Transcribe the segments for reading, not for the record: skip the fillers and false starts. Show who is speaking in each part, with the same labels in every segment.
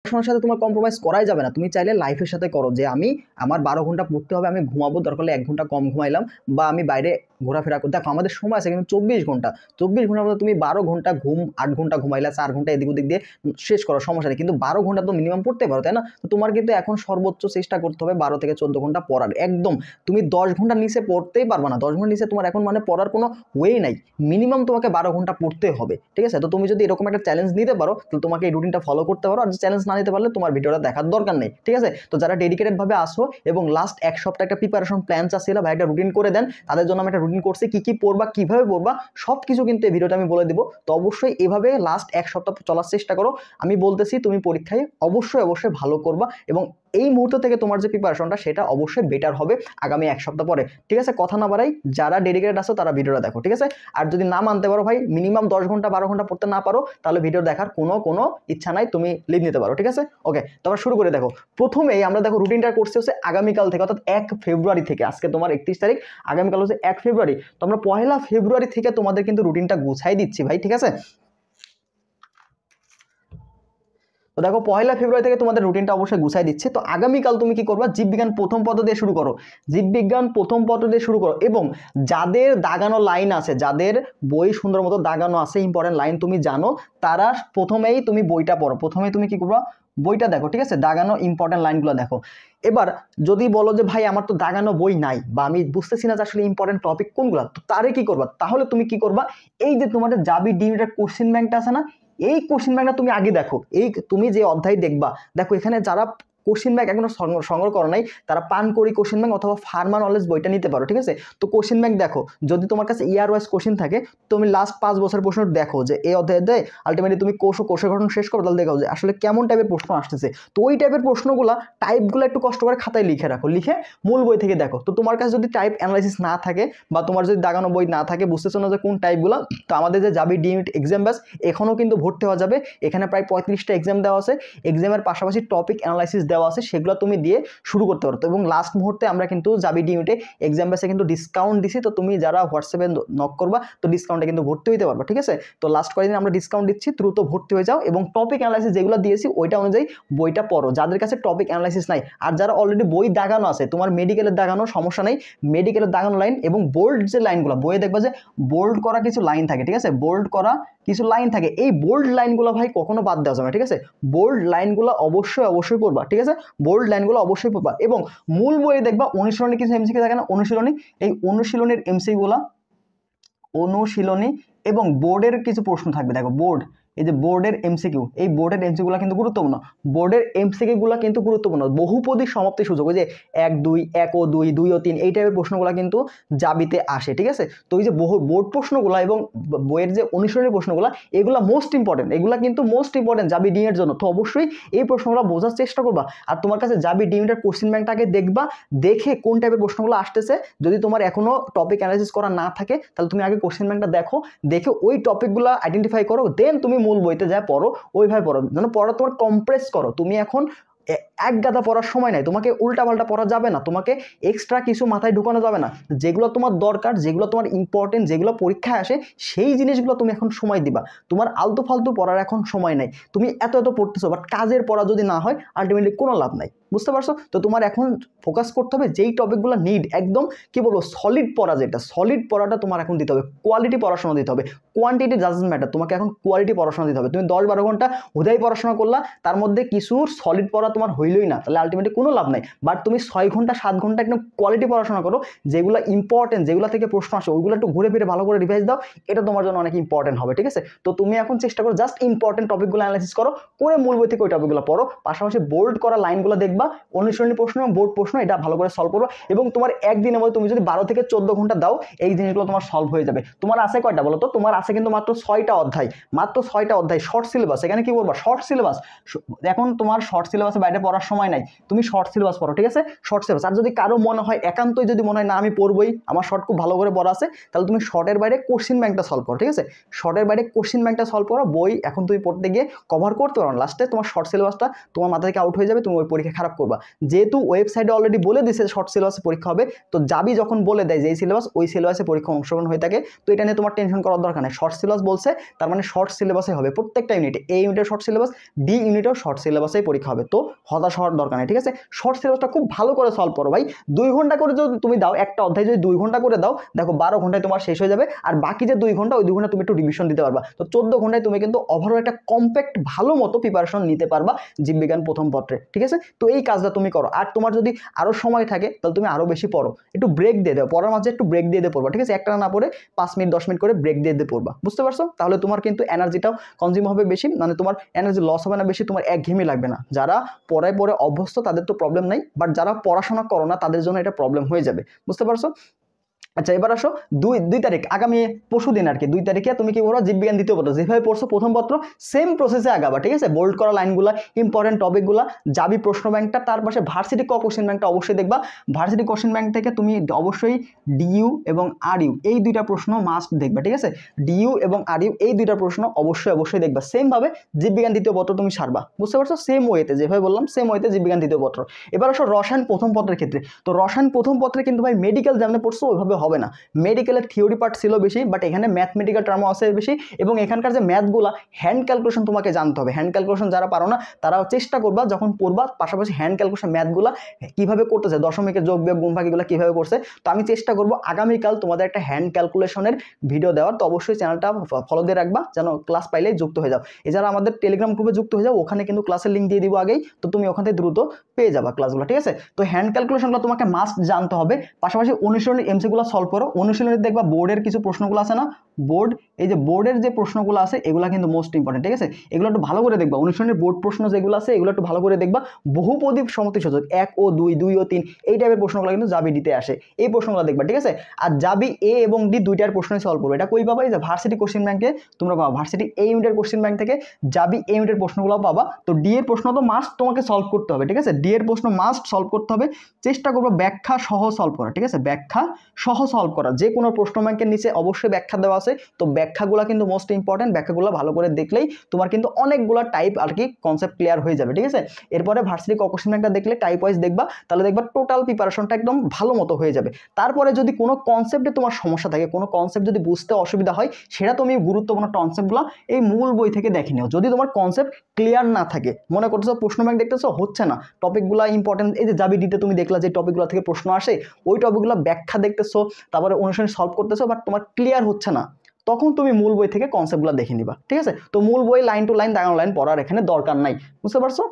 Speaker 1: পড়াশোনার সাথে তোমার কম্প্রোমাইজ করাই যাবে না। তুমি চাইলে লাইফের সাথে করো যে আমি আমার 12 ঘন্টা পড়তে হবে, আমি ঘুমাবো, দরকার হলে 1 ঘন্টা কম ঘুমাইলাম, বা আমি বাইরে ঘোরাফেরা করি। দেখো আমাদের সময় আছে কিন্তু 24 ঘন্টা, 24 ঘন্টার মধ্যে তুমি 12 ঘন্টা ঘুম, 8 ঘন্টা ঘুমাইলা, 4 ঘন্টা এদিক ওদিক দিয়ে শেষ করো, সমস্যা নেই, কিন্তু 12 ঘন্টা তো মিনিমাম পড়তে পারো, তাই না? তো তোমার কিন্তু এখন সর্বোচ্চ চেষ্টা করতে হবে 12 থেকে 14 ঘন্টা পড়ার। একদম তুমি 10 ঘন্টার নিচে পড়তেই পারবা না, 10 ঘন্টার নিচে তোমার এখন মানে পড়ার কোনো ওয়ে নাই, মিনিমাম তোমাকে 12 ঘন্টা পড়তে হবে, ঠিক আছে? তো তুমি যদি এরকম একটা চ্যালেঞ্জ নিতে পারো তাহলে তোমাকে এই রুটিনটা ফলো করতে পারো, আর চ্যালেঞ্জ না নিতে পারলে তোমার ভিডিওটা দেখার দরকার নেই, ঠিক আছে? তো যারা ডেডিকেটেড ভাবে আসো এবং লাস্ট এক সপ্তাহ একটা প্রিপারেশন প্ল্যান চাচ্ছিল ভাই একটা রুটিন করে দেন, তাদের জন্য আমি একটা রুটিন করছি, কি কি পড়বা, কিভাবে পড়বা, সব কিছু কিন্তু এই ভিডিওটা আমি বলে দিব। তো অবশ্যই এভাবে লাস্ট এক সপ্তাহ চলার চেষ্টা করো। আমি বলতেছি তুমি পরীক্ষায় অবশ্যই অবশ্যই ভালো করবা, এবং এই মুহূর্ত থেকে তোমার যে প্রিপারেশনটা সেটা অবশ্যই বেটার হবে আগামী এক সপ্তাহ পরে, ঠিক আছে? কথা না বাড়াই, যারা ডেডিকেটেড আছো তারা ভিডিওটা দেখো, ঠিক আছে? আর যদি না মানতে পারো ভাই, মিনিমাম 10 ঘন্টা 12 ঘন্টা পড়তে না পারো, তাহলে ভিডিও দেখার কোনো ইচ্ছা নাই, তুমি লিভ নিতে পারো, ঠিক আছে? ওকে, তো আমরা শুরু করে দেখো। প্রথমেই আমরা দেখো রুটিনটা করছি হচ্ছে আগামীকাল থেকে, অর্থাৎ 1 ফেব্রুয়ারি থেকে। আজকে তোমার 31 তারিখ, আগামীকাল হচ্ছে 1 ফেব্রুয়ারি। তো আমরা 1 ফেব্রুয়ারি থেকে তোমাদের কিন্তু রুটিনটা গুছাই দিচ্ছি ভাই, ঠিক আছে? তো দেখো 1 ফেব্রুয়ারি থেকে তোমাদের রুটিনটা অবশ্যই গুছাই দিচ্ছে। তো আগামীকাল তুমি কি করবা, জীববিজ্ঞান প্রথম পত্র দিয়ে শুরু করো, জীববিজ্ঞান প্রথম পত্র দিয়ে শুরু করো, এবং যাদের দাগানো লাইন আছে, যাদের বই সুন্দর মতো দাগানো আছে, ইম্পর্টেন্ট লাইন তুমি জানো, তারা প্রথমেই তুমি বইটা পড়ো, প্রথমেই তুমি কি করবা, বইটা দেখো, ঠিক আছে? দাগানো ইম্পর্টেন্ট লাইনগুলো দেখো। এবার যদি বলো যে ভাই আমার তো দাগানো বই নাই, বা আমি বুঝতেছি না যে আসলে ইম্পর্টেন্ট টপিক কোনগুলো, তো তারে কি করবা, তাহলে তুমি কি করবা, এই যে তোমাদের জাবি ডিমিটার কোশ্চেন ব্যাংকটা আছে না, এই কোশ্চেন ব্যাংকটা তুমি আগে দেখো। এই তুমি যে অধ্যায় দেখবা, দেখো এখানে যারা কোশ্চেন ব্যাংক এখনো সংগ্রহ করো নাই, তারা পান করি কোশ্চেন ব্যাংক অথবা ফার্মা নলেজ বইটা নিতে পারো, ঠিক আছে? তো কোশ্চেন ব্যাংক দেখো, যদি তোমার কাছে ইয়ার ওয়াইজ কোশ্চেন থাকে, তুমি লাস্ট 5 বছর প্রশ্ন দেখো যে এই অধ্যায়ে দেয়, আলটিমেটলি তুমি কোষের গঠন শেষ করো, তাহলে দেখো যে আসলে কেমন টাইপের প্রশ্ন আসতেছে। তো ওই টাইপের প্রশ্নগুলো টাইপগুলো একটু কষ্ট করে খাতায় লিখে রাখো, লিখে মূল বই থেকে দেখো। তো তোমার কাছে যদি টাইপ অ্যানালাইসিস না থাকে, বা তোমার যদি দাগানো বই না থাকে, বুঝতেছো না যে কোন টাইপগুলো, তো আমাদের যে জাবি ডিমিট এক্সাম ব্যাচ এখনও কিন্তু ভর্তি হওয়া যাবে। এখানে প্রায় 35টা এক্সাম দেওয়া আছে, এক্সামের পাশাপাশি টপিক অ্যানালাইসিস দেওয়া আছে, সেগুলো তুমি দিয়ে শুরু করতে পারো। এবং লাস্ট মুহূর্তে আমরা কিন্তু জাবি ডিমিটে এক্সাম ব্যাচে কিন্তু ডিসকাউন্ট দিছি, তো তুমি যারা হোয়াটসঅ্যাপে নক করবা, তো ডিসকাউন্টে কিন্তু ভর্তি হইতে পারবা, ঠিক আছে? তো লাস্ট কয়েকদিন আমরা ডিসকাউন্ট দিচ্ছি, দ্রুত ভর্তি হয়ে যাও, এবং টপিক অ্যানালাইসিস যেগুলো দিয়েছি ওইটা অনুযায়ী বইটা পড়ো, যাদের কাছে টপিক অ্যানালাইসিস নাই। আর যারা অলরেডি বই দাগানো আছে, তোমার মেডিকেলের দাগানো সমস্যা নেই, মেডিকেলের দাগানো লাইন এবং বোল্ড যে লাইনগুলো, বইয়ে দেখবা যে বোল্ড করা কিছু লাইন থাকে, ঠিক আছে? বোল্ড করা কিছু লাইন থাকে, এই বোল্ড লাইনগুলো ভাই কখনো বাদ দেওয়া যাবে না, ঠিক আছে? বোল্ড লাইনগুলো অবশ্যই পড়বা, ঠিক আছে? বোল্ড লাইনগুলো অবশ্যই পড়বা। এবং মূল বইয়ে দেখবা অনুশীলনী কিছু এমসিকিউ থাকে না, অনুশীলনী, এই অনুশীলনীর এমসিকিউগুলো, অনুশীলনী এবং বোর্ডের কিছু প্রশ্ন থাকবে। দেখো বোর্ড, এই যে বোর্ডের এমসিকিউ, এই বোর্ডের এমসিকিউগুলো কিন্তু গুরুত্বপূর্ণ, বোর্ডের এমসিকিউগুলো কিন্তু গুরুত্বপূর্ণ। বহুপদী সমাপ্তি সূচক, ওই যে 1 2 1 ও 2 2 ও 3 এই টাইপের প্রশ্নগুলো কিন্তু জাবিতে আসে, ঠিক আছে? তো এই যে বোর্ড প্রশ্নগুলো এবং বইয়ের যে অনুশীলনের প্রশ্নগুলো, এগুলো মোস্ট ইম্পর্টেন্ট, এগুলো কিন্তু মোস্ট ইম্পর্টেন্ট জাবি ডিম এর জন্য। তো অবশ্যই এই প্রশ্নগুলো বোঝার চেষ্টা করবা। আর তোমার কাছে জাবি ডিম এর কোশ্চেন ব্যাংকটাকে দেখবা, দেখে কোন টাইপের প্রশ্নগুলো আসতেছে। যদি তোমার এখনো টপিক অ্যানালাইসিস করা না থাকে, তাহলে তুমি আগে কোশ্চেন ব্যাংকটা দেখো, দেখে ওই টপিকগুলো আইডেন্টিফাই করো, দেন তুমি মূল বইতে যা পড়ো, ওইভাবে পড়ো, যেন পড়া তোমার কম্প্রেস করো। তুমি এখন এক গাদা পড়ার সময় নাই, তোমাকে উল্টাপাল্টা পড়া যাবে না, তোমাকে এক্সট্রা কিছু মাথায় ঢুকানো যাবে না। যেগুলো তোমার দরকার, যেগুলো তোমার ইম্পর্টেন্ট, যেগুলো পরীক্ষায় আসে, সেই জিনিসগুলো তুমি এখন সময় দিবা। তোমার আলতু ফালতু পড়ার এখন সময় নাই। তুমি এত পড়তেছো, বাট কাজের পড়া যদি না হয়, আলটিমেটলি কোনো লাভ নাই, বুঝতে পারছো? তো তোমার এখন ফোকাস করতে হবে যেই টপিকগুলো নিড, একদম কি বলবো, সলিড পড়া, যেটা সলিড পড়াটা তোমার এখন দিতে হবে, কোয়ালিটি পড়াশোনা দিতে হবে। কোয়ান্টিটি ডাজন্ট ম্যাটার, তোমাকে এখন কোয়ালিটি পড়াশোনা দিতে হবে। তুমি 10-12 ঘন্টা হুদাই পড়াশোনা করলা, তার মধ্যে কিছু সলিড পড়া তোমার হইলই না, তাহলে আলটিমেটলি কোনো লাভ নাই। বাট তুমি 6 ঘন্টা 7 ঘন্টা একদম কোয়ালিটি পড়াশোনা করো, যেগুলো ইম্পর্টেন্ট, যেগুলো থেকে প্রশ্ন আসে, ওইগুলো একটু ঘুরে ফিরে ভালো করে রিভাইজ দাও, এটা তোমার জন্য অনেক ইম্পর্টেন্ট হবে, ঠিক আছে? তো তুমি এখন চেষ্টা করো জাস্ট ইম্পর্টেন্ট টপিকগুলো অ্যানালাইসিস করো, করে মূল বই থেকে ওই টপিকগুলো পড়ো, পাশাপাশি বোল্ড করা লাইনগুলো দেখবা, অনুশীলনী প্রশ্ন এবং বোর্ড প্রশ্ন, এটা ভালো করে সলভ করো। এবং তোমার একদিনের মধ্যে তুমি যদি 12 থেকে 14 ঘন্টা দাও, এই জিনিসগুলো তোমার সলভ হয়ে যাবে। তোমার আছে কয়টা বলো তো? তোমার আছে কিন্তু মাত্র 6টা অধ্যায়, মাত্র 6টা অধ্যায়, শর্ট সিলেবাস। এখানে কি বলবা, শর্ট সিলেবাস। এখন তোমার শর্ট সিলেবাসে বাইরে পড়ার সময় নাই, তুমি শর্ট সিলেবাস পড়ো, ঠিক আছে, শর্ট সিলেবাস। আর যদি কারো মনে হয় একান্তই যদি মনে হয় না আমি পড়বই, আমার শর্ট খুব ভালো করে পড়া আছে, তাহলে তুমি শর্টের বাইরে কোশ্চেন ব্যাংকটা সলভ করো, ঠিক আছে, শর্টের বাইরে কোশ্চেন ব্যাংকটা সলভ করো। বই এখন তুমি পড়তে গিয়ে কভার করতে পারো না, লাস্টে তোমার শর্ট সিলেবাসটা তোমার মাথা থেকে আউট হয়ে যাবে, তুমি ওই পরীক্ষা খারাপ করবা। যেহেতু ওয়েবসাইটে অলরেডি বলে দিছে শর্ট সিলেবাসে পরীক্ষা হবে, তো যাবি যখন বলে দেয় যে এই সিলেবাস, ওই সিলেবাসে পরীক্ষা অংশগ্রহণ হয়ে থাকে, তো এটা নিয়ে তোমার টেনশন করার দরকার নেই। শর্ট সিলেবাস বলছে তার মানে শর্ট সিলেবাসে হবে প্রত্যেকটা ইউনিটে, এ ইউনিটের শর্ট সিলেবাস, ডি ইউনিটেও শর্ট সিলেবাসেই পরীক্ষা হবে, তো হতাশ হওয়ার দরকার নেই, ঠিক আছে। শর্ট সিলেবাসটা খুব ভালো করে সলভ করো ভাই, 2 ঘন্টা করে যদি তুমি দাও, একটা অধ্যায় যদি 2 ঘন্টা করে দাও, দেখো 12 ঘন্টায় তোমার শেষ হয়ে যাবে, আর বাকি যে 2 ঘন্টা, ওই 2 ঘন্টা তুমি একটু রিভিশন দিতে পারবা, তো 14 ঘন্টায় তুমি কিন্তু ওভারঅল একটা কম্প্যাক্ট ভালো মতো প্রিপারেশন নিতে পারবা জীববিজ্ঞান প্রথম পত্রে, ঠিক আছে। তো এই কাজটা তুমি করো। আর তোমার যদি আরো সময় থাকে তাহলে তুমি আরো বেশি পড়ো, একটু ব্রেক দিয়ে দাও, পড়ার মাঝে একটু ব্রেক দিয়ে পড়বা, ঠিক আছে, একটা না পড়ে 5 মিনিট 10 মিনিট করে ব্রেক দিয়ে পড়বা, বুঝতে পারছো? তাহলে তোমার কিন্তু এনার্জিটাও কনজিউম হবে বেশি, মানে তোমার এনার্জি লস হবে না বেশি, তোমার একঘেয়েমি লাগবে না। যারা পড়ায় পড়ে অভ্যস্ত তাদের তো প্রবলেম নাই, বাট যারা পড়াশোনা করো না তাদের জন্য এটা প্রবলেম হয়ে যাবে, বুঝতে পারছো? আচ্ছা, এবার আসো 2 তারিখ, আগামী পরশু দিন আর কি, 2 তারিখে তুমি কি করো, জীববিজ্ঞান দ্বিতীয় পত্র যেভাবে পড়ছো প্রথম পত্র সেম প্রসেসে আগাবা, ঠিক আছে। বোল্ড করা লাইনগুলা, ইম্পর্টেন্ট টপিকগুলা, যাবি প্রশ্ন ব্যাংকটা, তার পাশে ভার্সিটি কোশ্চেন ব্যাংকটা অবশ্যই দেখবা। ভার্সিটি কোশ্চেন ব্যাংক থেকে তুমি অবশ্যই ডিইউ এবং আরইউ এই 2টা প্রশ্ন মাস্ট দেখবা, ঠিক আছে। ডিইউ এবং আরইউ এই 2টা প্রশ্ন অবশ্যই দেখবা। সেম ভাবে জীববিজ্ঞান দ্বিতীয় পত্র তুমি সারবা, বুঝতে পারছো? সেম ওয়েতে যেভাবে বললাম সেম ওয়েতে জীববিজ্ঞান দ্বিতীয় পত্র। এবার আসো রসায়ন প্রথম পত্রের ক্ষেত্রে, তো রসায়ন প্রথম পত্রে কিন্তু ভাই মেডিকেল যেমন পড়ছো ওইভাবে হবে না, মেডিকেলের থিওরি পার্ট ছিল বেশি, বাট এখানে ম্যাথমেটিক্যাল টার্মও আছে বেশি, এবং এখানকার যে ম্যাথগুলা হ্যান্ড ক্যালকুলেশন তোমাকে জানতে হবে। হ্যান্ড ক্যালকুলেশন যারা পারো না তারাও চেষ্টা করবা যখন পড়বা, পাশাপাশি হ্যান্ড ক্যালকুলেশন ম্যাথগুলা কিভাবে করতেছে, দশমিকের যোগ বিয়োগ গুণ ভাগ এগুলো কিভাবে করছে, তো আমি চেষ্টা করবো আগামীকাল তোমাদের একটা হ্যান্ড ক্যালকুলেশনের ভিডিও দেওয়ার, তো অবশ্যই চ্যানেলটা ফলো দিয়ে রাখবা যেন ক্লাস পাইলেই যুক্ত হয়ে যাও। এছাড়া আমাদের টেলিগ্রাম গ্রুপে যুক্ত হয়ে যাও, ওখানে কিন্তু ক্লাসের লিঙ্ক দিয়ে দিব আগেই, তো তুমি ওখান থেকে দ্রুত পেয়ে যাবা ক্লাসগুলো, ঠিক আছে। তো হ্যান্ড ক্যালকুলেশনগুলো তোমাকে মাস্ট জানতে হবে, পাশাপাশি অনুশীলনী এমসিগুলো সলভ করো। অনুশীলনী দেখবা বোর্ডের কিছু প্রশ্নগুলো আছে না, বোর্ড এই যে বোর্ডের যে প্রশ্নগুলো আছে এগুলো কিন্তু মোস্ট ইম্পর্টেন্ট, ঠিক আছে, এগুলো একটু ভালো করে দেখবা। অনুশীলনের বোর্ড প্রশ্ন যেগুলো আছে এগুলো একটু ভালো করে দেখবা। বহুপদী সমষ্টিসূচক 1 ও 2, 2 ও 3 এই টাইপের প্রশ্নগুলো কিন্তু জাবি ডিতে আসে, এই প্রশ্নগুলো দেখবা, ঠিক আছে। আর জাবি এ এবং ডি 2টার প্রশ্নই সলভ করবে। এটা কই পাবা? এই যে ভার্সিটি কোশ্চেন ব্যাংকে তোমরা পাবা, ভার্সিটি এ ইউনিটের কোশ্চেন ব্যাংক থেকে জাবি এ ইউনিটের প্রশ্নগুলো পাবা। তো ডি এর প্রশ্ন তো মাস্ট তোমাকে সলভ করতে হবে, ঠিক আছে, ডি এর প্রশ্ন মাস্ট সলভ করতে হবে। চেষ্টা করবো ব্যাখ্যা সহ সলভ করা, ঠিক আছে, ব্যাখ্যা সহ সলভ করা। যে কোনো প্রশ্ন ব্যাংকের নিচে অবশ্যই ব্যাখ্যা দেওয়া আছে, তো ব্যাখ্যাগুলো কিন্তু মোস্ট ইম্পর্টেন্ট, ব্যাখ্যাগুলো ভালো করে দেখলেই তোমার কিন্তু অনেকগুলো টাইপ আর কি কনসেপ্ট ক্লিয়ার হয়ে যাবে, ঠিক আছে। এরপরে ভার্সিটি কোশ্চেন ব্যাংকটা দেখলে টাইপ ওয়াইজ দেখবা, তাহলে দেখবা টোটাল প্রিপারেশনটা একদম ভালো মতো হয়ে যাবে। তারপরে যদি কোনো কনসেপ্টে তোমার সমস্যা থাকে, কোনো কনসেপ্ট যদি বুঝতে অসুবিধা হয়, সেটা তুমি গুরুত্বপূর্ণ কনসেপ্টগুলো এই মূল বই থেকে দেখে নিও। যদি তোমার কনসেপ্ট ক্লিয়ার না থাকে, মনে করতেছো প্রশ্ন ব্যাংক দেখতেছো হচ্ছে না, টপিকগুলো ইম্পর্টেন্ট, এই যে জাবি ডিতে তুমি দেখলা যে টপিকগুলো থেকে প্রশ্ন আসে, ওই টপিকগুলো ব্যাখ্যা দেখতেছো, তারপরে অনুশীলন সলভ করতেছো, বাট তোমার ক্লিয়ার হচ্ছে না, তখন তুমি মূল বই থেকে কনসেপ্টগুলো দেখে নিবা, ঠিক আছে। তো মূল বই লাইন টু লাইন দাগানো লাইন পড়ার এখানে দরকার নাই, বুঝতে পারছো?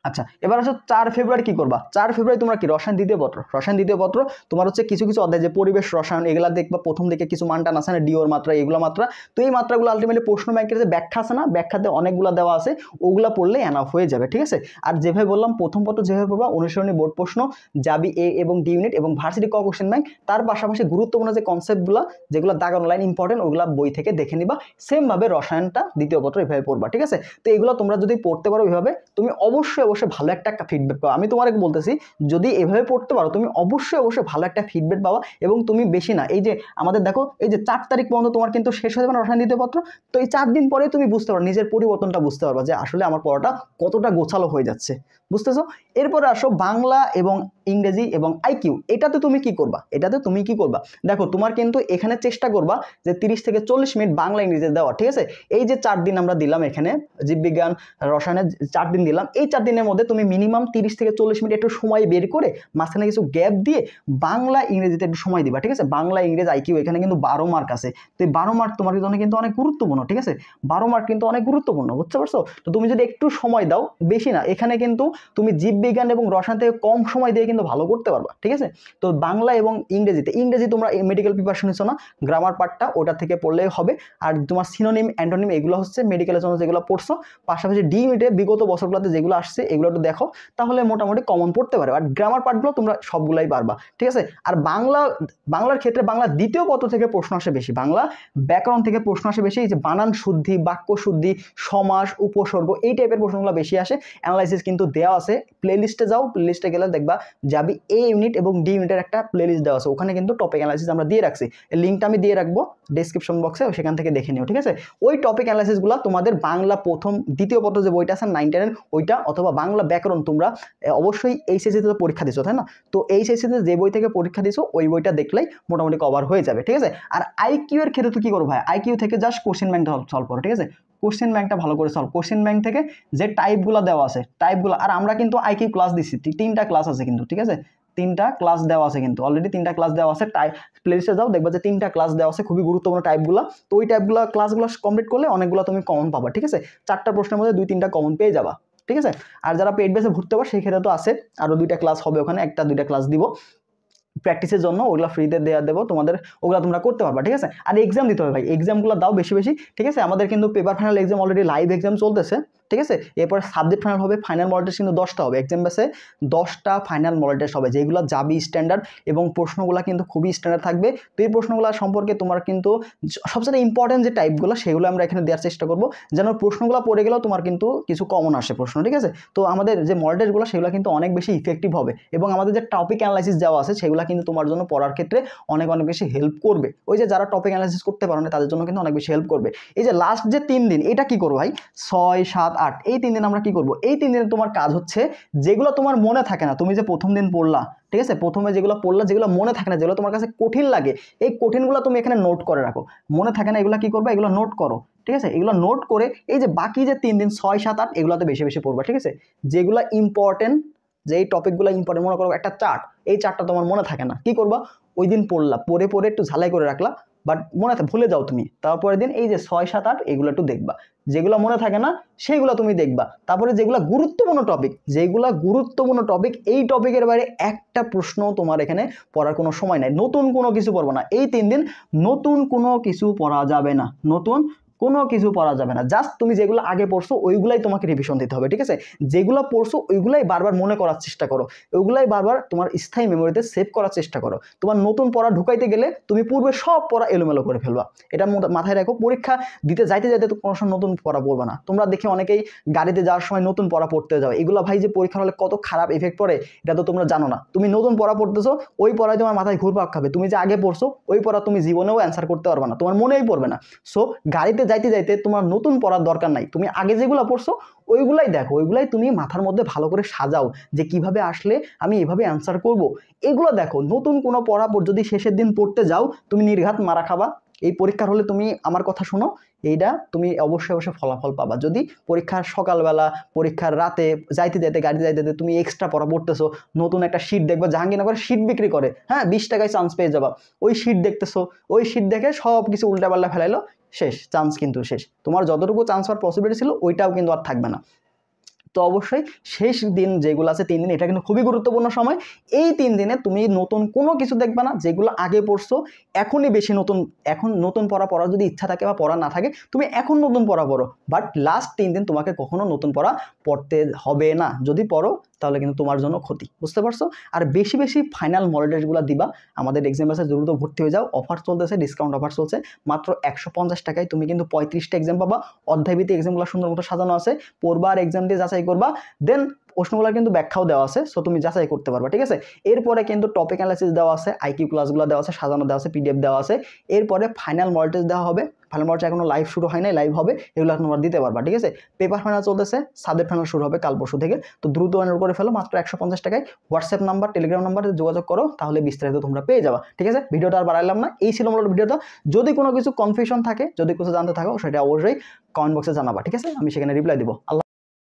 Speaker 1: আচ্ছা, এবার আসো 4 ফেব্রুয়ারি কি করবা। 4 ফেব্রুয়ারি তোমরা কি রসায়ন দ্বিতীয় পত্র, রসায়ন দ্বিতীয় পত্র তোমার হচ্ছে কিছু কিছু অধ্যায় যে পরিবেশ রসায়ন এগুলা দেখবা, প্রথম দিকে কিছু মানটান আছে না, ডিওর মাত্রা এগুলো মাত্রা, তো এই মাত্রাগুলো আলটিমেটলি প্রশ্ন ব্যাংকের যে ব্যাখ্যা আছে না, ব্যাখ্যাতে অনেকগুলো দেওয়া আছে, ওগুলা পড়লে এনাফ হয়ে যাবে, ঠিক আছে। আর যেভাবে বললাম প্রথম পত্র যেভাবে পড়বা, অনুশীলনী বোর্ড প্রশ্ন, জাবি এ এবং ডি ইউনিট এবং ভার্সিটি কোশ্চেন ব্যাংক, তার পাশাপাশি গুরুত্বপূর্ণ যে কনসেপ্টগুলো যেগুলো দাগানো লাইন ইম্পর্টেন্ট ওগুলো বই থেকে দেখে নিবা। সেম ভাবে রসায়নটা দ্বিতীয় পত্র এভাবে পড়বা, ঠিক আছে। তো এগুলো তোমরা যদি পড়তে পারো এইভাবে, তুমি অবশ্যই ভালো একটা ফিডব্যাক পাও। আমি তোমাকে বলতেছি যদি এভাবে পড়তে পারো তুমি অবশ্যই ভালো একটা ফিডব্যাক পাওয়া, এবং তুমি বেশি না, এই যে আমাদের দেখো এই যে 4 তারিখ পর্যন্ত তোমার কিন্তু শেষ হয়ে যাবে না রসায়ন দ্বিতীয় পত্র, তো এই 4 দিন পরে তুমি বুঝতে পারো, নিজের পরিবর্তনটা বুঝতে পারবা যে আসলে আমার পড়াটা কতটা গোছালো হয়ে যাচ্ছে, বুঝতেছো? এরপরে আসো বাংলা এবং ইংরেজি এবং আইকিউ, এটাতে তুমি কি করবা, এটাতে তুমি কি করবা দেখো, তোমার কিন্তু এখানে চেষ্টা করবা যে 30 থেকে 40 মিনিট বাংলা ইংরেজি দেওয়া, ঠিক আছে। এই যে 4 দিন আমরা দিলাম এখানে জীববিজ্ঞান রসায়নের 4 দিন দিলাম, এই 4 দিনের মধ্যে তুমি মিনিমাম 30 থেকে 40 মিনিট একটু সময় বের করে মাঝখানে কিছু গ্যাপ দিয়ে বাংলা ইংরেজিতে একটু সময় দিবা, ঠিক আছে। বাংলা ইংরেজি আইকিউ এখানে কিন্তু 12 মার্ক আছে, তো এই 12 মার্ক তোমার জন্য কিন্তু অনেক গুরুত্বপূর্ণ, ঠিক আছে, 12 মার্ক কিন্তু অনেক গুরুত্বপূর্ণ, বুঝতে পারছো? তো তুমি যদি একটু সময় দাও, বেশি না, এখানে কিন্তু তুমি জীববিজ্ঞান এবং রসায়ন থেকে কম সময় দিয়ে কিন্তু ভালো করতে পারবা, ঠিক আছে। তো বাংলা এবং ইংরেজিতে, ইংরেজি তোমরা মেডিকেল প্রিপারেশন নিচ্ছ না, গ্রামার পার্টটা ওটা থেকে পড়লেই হবে, আর তোমার সিনোনিম অ্যান্টোনিম এগুলো হচ্ছে মেডিকেলের জন্য যেগুলো পড়ছো, পাশাপাশি ডি ইউনিটে বিগত বছরগুলোতে যেগুলো আসছে এগুলো একটু দেখো, তাহলে মোটামুটি কমন পড়তে পারে। আর গ্রামার পার্টগুলো তোমরা সবগুলাই পারবা, ঠিক আছে। আর বাংলার ক্ষেত্রে বাংলা দ্বিতীয় পত্র থেকে প্রশ্ন আসে বেশি, বাংলা ব্যাকরণ থেকে প্রশ্ন আসে বেশি। এই যে বানান শুদ্ধি, বাক্য শুদ্ধি, সমাস, উপসর্গ, এই টাইপের প্রশ্নগুলো বেশি আসে। অ্যানালাইসিস কিন্তু দেওয়া আছে, প্লেলিস্টে যাও, প্লেলিস্টে গেলে দেখবা যাবি এ ইউনিট এবং ডি ইউনিটের একটা প্লেলিস্ট দেওয়া আছে, ওখানে কিন্তু টপিক অ্যানালাইসিস আমরা দিয়ে রাখছি, লিঙ্কটা আমি দিয়ে রাখবো ডেসক্রিপশন বক্সে, সেখান থেকে দেখে নিও, ঠিক আছে। ওই টপিক অ্যানালাইসিসগুলো তোমাদের বাংলা প্রথম দ্বিতীয় পত্র যে বইটা আছে 9-10 ওইটা, অথবা বাংলা ব্যাকরণ তোমরা অবশ্যই এইচএসসিতে পরীক্ষা দিছো, তাই না? তো এইচএসসিতে যে বই থেকে পরীক্ষা দিছো ওই বইটা দেখলেই মোটামুটি কভার হয়ে যাবে, ঠিক আছে। আর আইকিউ এর ক্ষেত্রে তো কি করো ভাই, আইকিউ থেকে জাস্ট কোশ্চেন ব্যাংকটা সলভ করো, ঠিক আছে। কোশ্চেন ব্যাংকটা ভালো করে সলভ, কোশ্চেন ব্যাংক থেকে যে টাইপগুলো দেওয়া আছে টাইপগুলো, আর আমরা কিন্তু আইকিউ ক্লাস দিচ্ছি, 3টা ক্লাস আছে কিন্তু, ঠিক আছে। 3টা ক্লাস দেওয়া আছে কিন্তু, অলরেডি 3টা ক্লাস দেওয়া আছে। প্লেলিস্টে যাও, দেখবা যে 3টা ক্লাস দেওয়া আছে, খুবই গুরুত্বপূর্ণ টাইপগুলো। তো ওই টাইপগুলো ক্লাসগুলো কমপ্লিট করলে অনেকগুলো তুমি কমন পাবা, ঠিক আছে। 4টা প্রশ্নের মধ্যে 2-3টা কমন পেয়ে যাবা, ঠিক আছে। আর যারা পেইড বেসে ভর্তি হবে সেই ক্ষেত্রে তো আছে, আরও 2টা ক্লাস হবে ওখানে, 1-2টা ক্লাস দিব প্র্যাকটিসের জন্য, ওগুলো ফ্রিতে দেবো তোমাদের, ওগুলো তোমরা করতে পারবা, ঠিক আছে। আর এক্সাম দিতে হবে ভাই, এক্সামগুলো দাও বেশি বেশি, ঠিক আছে। আমাদের কিন্তু paper final exam already live exam চলতেছে, ঠিক আছে। এরপর সাবজেক্ট ফাইনাল হবে, ফাইনাল মডেল টেস্ট কিন্তু 10টা হবে, এক্সাম বেসে 10টা ফাইনাল মডেল টেস্ট হবে, যেগুলো যাবি স্ট্যান্ডার্ড, এবং প্রশ্নগুলো কিন্তু খুবই স্ট্যান্ডার্ড থাকবে। তো এই প্রশ্নগুলো সম্পর্কে তোমার কিন্তু সবচেয়ে ইম্পর্টেন্ট যে টাইপগুলো সেগুলো আমরা এখানে দেওয়ার চেষ্টা করবো, যেন প্রশ্নগুলো পড়ে গেলেও তোমার কিন্তু কিছু কমন আসে প্রশ্ন, ঠিক আছে। তো আমাদের যে মডেল টেস্টগুলো সেগুলো কিন্তু অনেক বেশি ইফেক্টিভ হবে, এবং আমাদের যে টপিক অ্যানালাইসিস দেওয়া আছে সেগুলো কিন্তু তোমার জন্য পড়ার ক্ষেত্রে অনেক বেশি হেল্প করবে। ওই যে যারা টপিক অ্যানালাইসিস করতে পারো না তাদের জন্য কিন্তু অনেক বেশি হেল্প করবে। এই যে লাস্ট যে 3 দিন, এটা কি করবো ভাই, 6, 7, 8, এই 3 দিন আমরা কি করবো, এই 3 দিনে তোমার কাজ হচ্ছে যেগুলো তোমার মনে থাকে না, তুমি যে প্রথম দিন পড়লা, ঠিক আছে, প্রথমে যেগুলো পড়লা, যেগুলো মনে থাকে না, যেগুলো তোমার কাছে কঠিন লাগে, এই কঠিনগুলো তুমি এখানে নোট করে রাখো। মনে থাকে না এগুলো কি করবে, এগুলো নোট করো, ঠিক আছে। এগুলো নোট করে এই যে বাকি যে 3 দিন 6, 7, 8 এগুলোতে বেশি বেশি পড়বা, ঠিক আছে। যেগুলো ইম্পর্টেন্ট, যেই টপিকগুলো ইম্পর্টেন্ট, মনে করো একটা চার্ট, এই চার্টটা তোমার মনে থাকে না, কি করবা, ওই দিন পড়লা, পড়ে একটু ঝালাই করে রাখলা, বাট মনে ভুলে যাও তুমি, তারপরের দিন এই যে 6, 7, 8 এগুলো একটু দেখবা, যেগুলো মনে থাকে না সেইগুলো তুমি দেখবা। তারপরে যেগুলো গুরুত্বপূর্ণ টপিক, এই টপিকের বাইরে একটা প্রশ্ন তোমার এখানে পড়ার কোনো সময় নাই, নতুন কোনো কিছু পড়বো না এই 3 দিন, নতুন কোনো কিছু পড়া যাবে না, নতুন কোনো কিছু পড়া যাবে না। জাস্ট তুমি যেগুলো আগে পড়ছো ওইগুলাই তোমাকে রিভিশন দিতে হবে, ঠিক আছে। যেগুলো পড়ছো ওইগুলাই বারবার মনে করার চেষ্টা করো, ওইগুলাই বারবার তোমার স্থায়ী মেমোরিতে সেভ করার চেষ্টা করো। তোমার নতুন পড়া ঢুকাইতে গেলে তুমি পূর্বে সব পড়া এলোমেলো করে ফেলবা, এটা মাথায় রাখো। পরীক্ষা দিতে যাইতে তো কোনো সময় নতুন পড়া পড়বে না। তোমরা দেখে অনেকেই গাড়িতে যাওয়ার সময় নতুন পড়া পড়তে যাও, এগুলো ভাই যে পরীক্ষার হলে কত খারাপ এফেক্ট পড়ে এটা তো তোমরা জানো না। তুমি নতুন পড়া পড়তেছো, ওই পড়ায় তোমার মাথায় ঘুরপাক খাবে, তুমি যে আগে পড়ছো ওই পড়া তুমি জীবনেও অ্যান্সার করতে পারবে না, তোমার মনেই পড়বে না। সো গাড়িতে যাইতে তোমার নতুন পড়ার দরকার নাই, তুমি আগে যেগুলো পড়ছো ওইগুলাই দেখো, ওইগুলাই তুমি মাথার মধ্যে ভালো করে সাজাও, যে কিভাবে আসলে আমি এভাবে অ্যান্সার করব, এগুলো দেখো। নতুন কোনো পড়া যদি শেষের দিন পড়তে যাও তুমি নির্ঘাত মারা খাবা। এই পরীক্ষার হলে তুমি আমার কথা শোনো, এইটা তুমি অবশ্যই ফলাফল পাবা। যদি পরীক্ষার সকালবেলা, পরীক্ষার রাতে যাইতে গাড়ি যাইতে তুমি এক্সট্রা পড়া পড়তেছো, নতুন একটা শিট দেখবা, জাহাঙ্গীরনগরে শিট বিক্রি করে, হ্যাঁ 20 টাকায় চান্স পেয়ে যাবা, ওই শিট দেখতেছো, ওই শিট দেখে সব কিছু উল্টাপাল্টা ফেলাইলো, শেষ, চান্স কিন্তু শেষ, তোমার যতটুকু চান্স হওয়ার পসিবিলিটি ছিল ওইটাও কিন্তু আর থাকবে না। তো অবশ্যই শেষ দিন যেগুলো আছে 3 দিন, এটা কিন্তু খুবই গুরুত্বপূর্ণ সময়। এই 3 দিনে তুমি নতুন কোনো কিছু দেখবে না, যেগুলো আগে পড়ছো এখনই বেশি এখন নতুন পড়ার যদি ইচ্ছা থাকে বা পড়া না থাকে তুমি এখন নতুন পড়া পড়ো, বাট লাস্ট 3 দিন তোমাকে কখনো নতুন পড়া পড়তে হবে না। যদি পড়ো তাহলে কিন্তু তোমার জন্য ক্ষতি, বুঝতে পারছো। আর বেশি বেশি ফাইনাল মডেল টেস্টগুলো দিবা, আমাদের এক্সাম বেসে দ্রুত ভর্তি হয়ে যাও, অফার চলতেছে, ডিসকাউন্ট অফার চলছে, মাত্র 150 টাকায় তুমি কিন্তু 35টা এক্সাম পাবা। অধ্যায়ভিত্তিক এক্সামগুলো সুন্দর মতো সাজানো আছে, পড়বা আর এক্সাম দিয়ে যাচাই করবা, দেন প্রশ্নগুলো কিন্তু ব্যাখ্যাও দেওয়া আছে, সো তুমি যাচাই করতে পারবা, ঠিক আছে। এরপরে কিন্তু টপিক অ্যানালাইসিস দেওয়া আছে, আইকিউ ক্লাসগুলো দেওয়া আছে, সাজানো দেওয়া আছে, পিডিএফ দেওয়া আছে। এরপরে ফাইনাল মডেল টেস্ট দেওয়া হবে, ফাইনাল মডেল এখনো লাইভ শুরু হয় নাই, লাইভ হবে, এগুলো তোমরা দিতে পারবা, ঠিক আছে। পেপার ফাইনাল চলতেছে, সাবজেক্ট ফাইনাল শুরু হবে কাল পরশু থেকে। তো দ্রুত এনরোল করে ফেলো, মাত্র 150 টাকায়। হোয়াটসঅ্যাপ নাম্বার, টেলিগ্রাম নাম্বারে যোগাযোগ করো, তাহলে বিস্তারিত তোমরা পেয়ে যাবা, ঠিক আছে। ভিডিওটা আর বাড়াইলাম না, এই ছিল মূলত ভিডিওটা। যদি কোনো কিছু কনফিউশন থাকে, যদি কিছু জানতে থাকো, সেটা অবশ্যই কমেন্ট বক্সে জানাবা, ঠিক আছে, আমি সেখানে রিপ্লাই দিব।